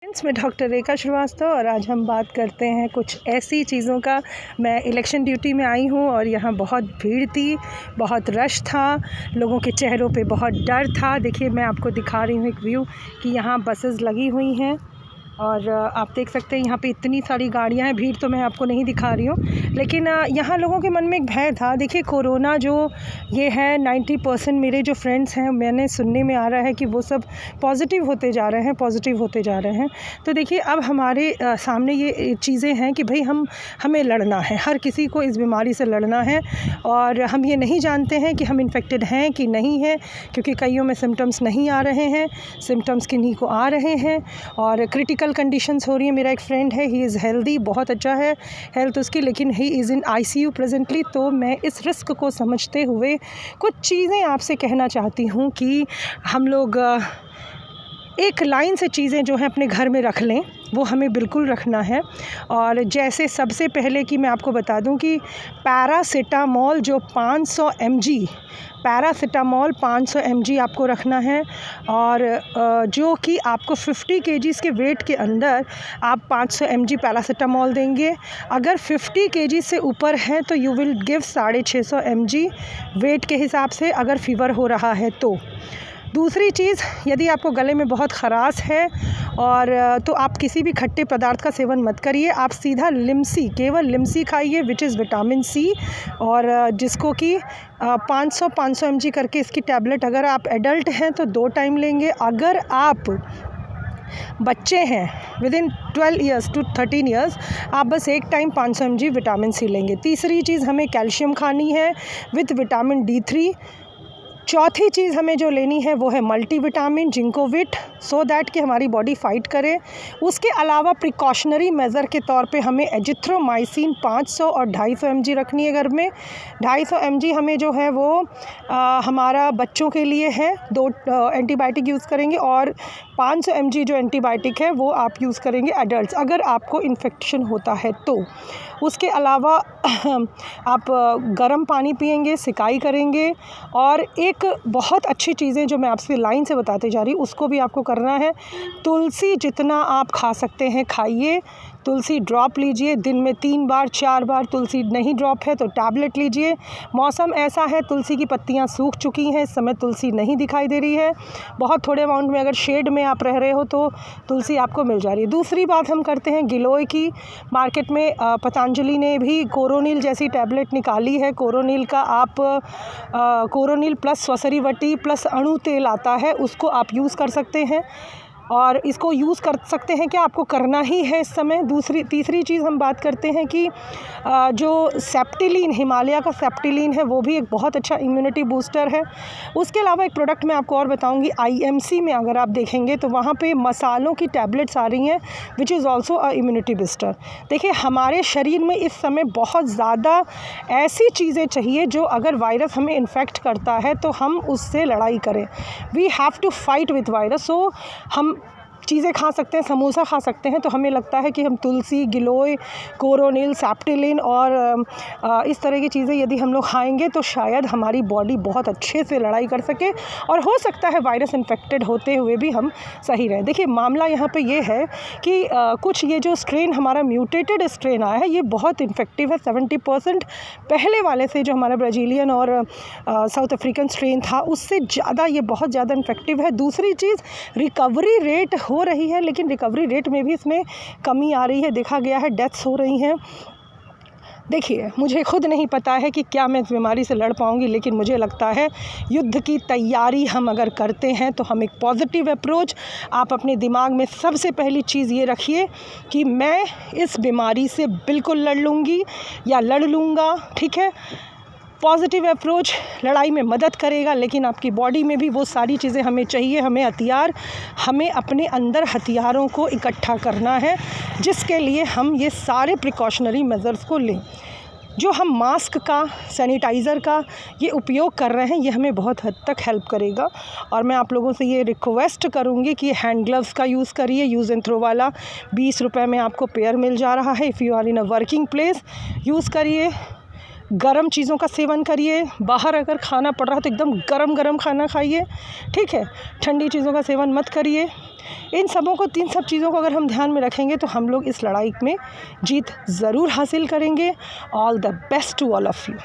मैं डॉक्टर रेखा श्रीवास्तव और आज हम बात करते हैं कुछ ऐसी चीज़ों का। मैं इलेक्शन ड्यूटी में आई हूँ और यहाँ बहुत भीड़ थी, बहुत रश था, लोगों के चेहरों पे बहुत डर था। देखिए मैं आपको दिखा रही हूँ एक व्यू कि यहाँ बसेस लगी हुई हैं और आप देख सकते हैं यहाँ पे इतनी सारी गाड़ियाँ हैं। भीड़ तो मैं आपको नहीं दिखा रही हूँ, लेकिन यहाँ लोगों के मन में एक भय था। देखिए कोरोना जो ये है 90% मेरे जो फ्रेंड्स हैं, मैंने सुनने में आ रहा है कि वो सब पॉजिटिव होते जा रहे हैं। तो देखिए अब हमारे सामने ये चीज़ें हैं कि भाई हमें लड़ना है, हर किसी को इस बीमारी से लड़ना है। और हम ये नहीं जानते हैं कि हम इन्फेक्टेड हैं कि नहीं हैं, क्योंकि कईयों में सिम्टम्स नहीं आ रहे हैं, सिम्टम्स किन्हीं को आ रहे हैं और क्रिटिकल कंडीशंस हो रही है। मेरा एक फ्रेंड है, ही इज़ हेल्दी, बहुत अच्छा है हेल्थ उसकी, लेकिन he is in ICU presently. तो मैं इस रिस्क को समझते हुए कुछ चीज़ें आपसे कहना चाहती हूँ कि हम लोग एक लाइन से चीज़ें जो हैं अपने घर में रख लें, वो हमें बिल्कुल रखना है। और जैसे सबसे पहले कि मैं आपको बता दूं कि पैरासिटामोल जो 500 mg पैरासिटामोल 500 mg आपको रखना है। और जो कि आपको 50 kg के वेट के अंदर आप 500 mg पैरासिटामोल देंगे। अगर 50 kg से ऊपर है तो you will give 650 mg weight के हिसाब से, अगर फीवर हो रहा है तो। दूसरी चीज़, यदि आपको गले में बहुत ख़राश है और तो आप किसी भी खट्टे पदार्थ का सेवन मत करिए। आप सीधा लिमसी, केवल लिमसी खाइए, विच इज़ विटामिन C, और जिसको कि 500 mg करके इसकी टैबलेट, अगर आप एडल्ट हैं तो 2 टाइम लेंगे। अगर आप बच्चे हैं विदिन 12 ईयर्स टू 13 ईयर्स, आप बस 1 टाइम 500 mg विटामिन C लेंगे। तीसरी चीज़, हमें कैल्शियम खानी है विथ विटामिन D3। चौथी चीज़ हमें जो लेनी है वो है मल्टीविटामिन जिंकोविट, सो दैट कि हमारी बॉडी फाइट करे। उसके अलावा प्रिकॉशनरी मेज़र के तौर पे हमें एजिथ्रोमाइसिन 500 और 250 mg रखनी है घर में। 250 mg हमें जो है वो हमारा बच्चों के लिए है, 2 एंटीबायोटिक यूज़ करेंगे, और 500 mg जो एंटीबायोटिक है वो आप यूज़ करेंगे एडल्ट्स, अगर आपको इन्फेक्शन होता है तो। उसके अलावा आप गर्म पानी पिएंगे, सिकाई करेंगे। और एक बहुत अच्छी चीज़ें जो मैं आपसे लाइन से बताते जा रही हूँ उसको भी आपको करना है। तुलसी जितना आप खा सकते हैं खाइए। तुलसी ड्रॉप लीजिए दिन में 3 बार 4 बार। तुलसी नहीं ड्रॉप है तो टैबलेट लीजिए। मौसम ऐसा है, तुलसी की पत्तियां सूख चुकी हैं, इस समय तुलसी नहीं दिखाई दे रही है। बहुत थोड़े अमाउंट में, अगर शेड में आप रह रहे हो तो तुलसी आपको मिल जा रही है। दूसरी बात हम करते हैं गिलोय की। मार्केट में पतंजलि ने भी कोरोनिल जैसी टैबलेट निकाली है। कोरोनिल का आप कोरोनिल प्लस स्वसरीवटी प्लस अणु तेल आता है, उसको आप यूज़ कर सकते हैं। और इसको यूज़ कर सकते हैं, क्या आपको करना ही है इस समय। तीसरी चीज़ हम बात करते हैं कि जो सेप्टिलीन, हिमालय का सेप्टिलीन है, वो भी एक बहुत अच्छा इम्यूनिटी बूस्टर है। उसके अलावा एक प्रोडक्ट मैं आपको और बताऊंगी, IMC में अगर आप देखेंगे तो वहाँ पे मसालों की टैबलेट्स आ रही हैं, which is also a immunity booster. देखिए हमारे शरीर में इस समय बहुत ज़्यादा ऐसी चीज़ें चाहिए जो अगर वायरस हमें इन्फेक्ट करता है तो हम उससे लड़ाई करें। We have to fight with virus. So हम चीज़ें खा सकते हैं, समोसा खा सकते हैं, तो हमें लगता है कि हम तुलसी, गिलोय, कोरोनिल, सेप्टिलिन और इस तरह की चीज़ें यदि हम लोग खाएंगे तो शायद हमारी बॉडी बहुत अच्छे से लड़ाई कर सके और हो सकता है वायरस इन्फेक्टेड होते हुए भी हम सही रहें। देखिए मामला यहाँ पे ये है कि कुछ ये जो स्ट्रेन हमारा म्यूटेटेड स्ट्रेन आया है, ये बहुत इन्फेक्टिव है। 70% पहले वाले से, जो हमारा ब्राज़ीलियन और साउथ अफ्रीकन स्ट्रेन था, उससे ज़्यादा ये बहुत ज़्यादा इन्फेक्टिव है। दूसरी चीज़, रिकवरी रेट हो रही है, लेकिन रिकवरी रेट में भी इसमें कमी आ रही है, देखा गया है, डेथ्स हो रही हैं। देखिए मुझे खुद नहीं पता है कि क्या मैं इस बीमारी से लड़ पाऊंगी, लेकिन मुझे लगता है युद्ध की तैयारी हम अगर करते हैं तो हम एक पॉजिटिव अप्रोच, आप अपने दिमाग में सबसे पहली चीज़ ये रखिए कि मैं इस बीमारी से बिल्कुल लड़ लूँगी या लड़ लूँगा, ठीक है। पॉजिटिव अप्रोच लड़ाई में मदद करेगा, लेकिन आपकी बॉडी में भी वो सारी चीज़ें हमें चाहिए। हमें हथियार, हमें अपने अंदर हथियारों को इकट्ठा करना है, जिसके लिए हम ये सारे प्रिकॉशनरी मेजर्स को लें। जो हम मास्क का, सैनिटाइज़र का ये उपयोग कर रहे हैं, ये हमें बहुत हद तक हेल्प करेगा। और मैं आप लोगों से ये रिक्वेस्ट करूँगी कि हैंड ग्लव्स का यूज़ करिए, यूज़ एंड थ्रो वाला 20 रुपये में आपको पेयर मिल जा रहा है। If you are in a working place, use करिए। गरम चीज़ों का सेवन करिए, बाहर अगर खाना पड़ रहा है तो एकदम गरम गरम खाना खाइए, ठीक है, ठंडी चीज़ों का सेवन मत करिए। इन सब चीज़ों को अगर हम ध्यान में रखेंगे तो हम लोग इस लड़ाई में जीत ज़रूर हासिल करेंगे। All the best to all of you.